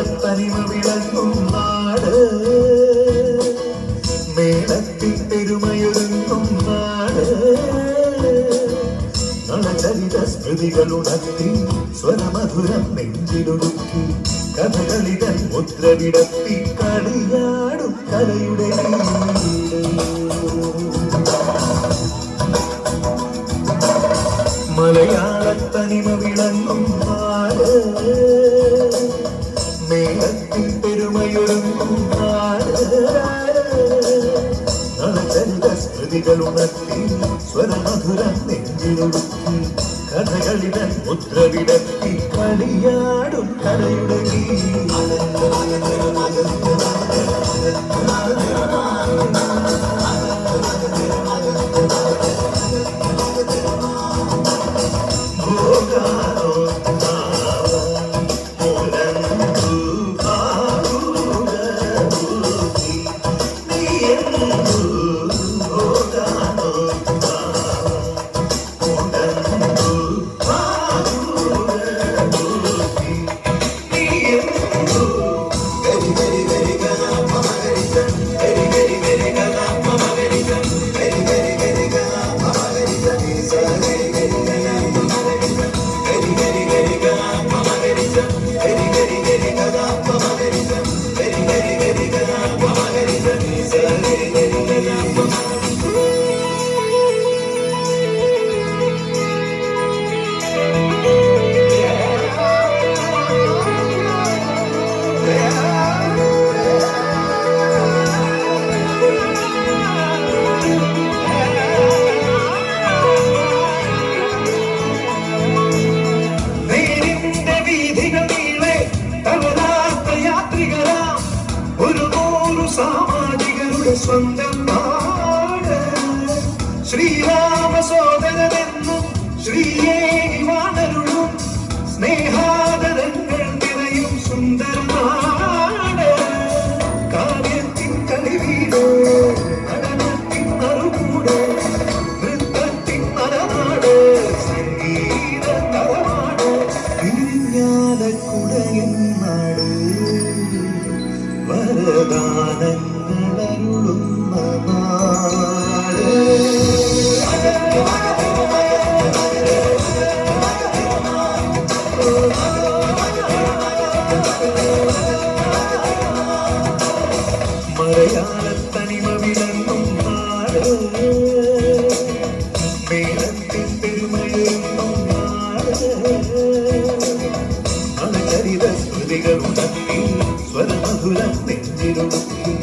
മലയാളത്തനിമ വിളങ്ങും നാട്, മേളത്തിൽ പെരുമയൊരുങ്ങും നാട്. നളചരിത സ്മൃതികളുണർത്തി സ്വരമധുരം നെഞ്ചിലൊടുക്കി കഥകളിതൻ മുദ്രവിടത്തി കളിയാടും കലയുടെ മലയാളത്തനിമ വിളങ്ങും നാട്, മേളത്തിൽ പെരുമയൊരുങ്ങും നാട്. നളചരിത സ്മൃതികളുണർത്തി സ്വരമധുരം നെഞ്ചിലൊടുക്കി കഥകളിതൻ മുദ്രവിടത്തി കളിയാടും കലയുടെ സ്വന്തം നാട്. ശ്രീരാമ സോദരനെന്നും ശ്രീയേകി വാണരുളും സ്നേഹാദരങ്ങൾ നിറയും സുന്ദര നാട്. കാവ്യത്തിൻ കളിവീട്, നടനത്തിൻ നറുകൂട്, നൃത്തത്തിൻ നരനാട്, സംഗീത തറവാട്, വിരിഞ്ഞാലക്കുടയൻ നാട്. വരദാനങ്ങളരുളുന്ന നാട്. മലയാളത്തനിമ വിളങ്ങും നാട്, മേളത്തിൽ പെരുമയൊരുങ്ങും നാട്. നളചരിത സ്മൃതികളുണർത്തി സ്വരമധുരം നെഞ്ചിലൊടുക്കി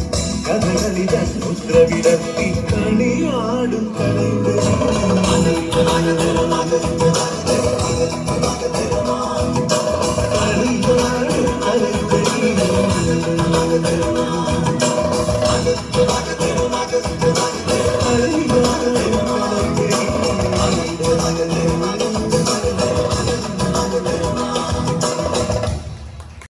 കഥകളിതൻ മുദ്രവിടത്തി കളിയാടും കലയുടെ കളിയാടും കലയുടെ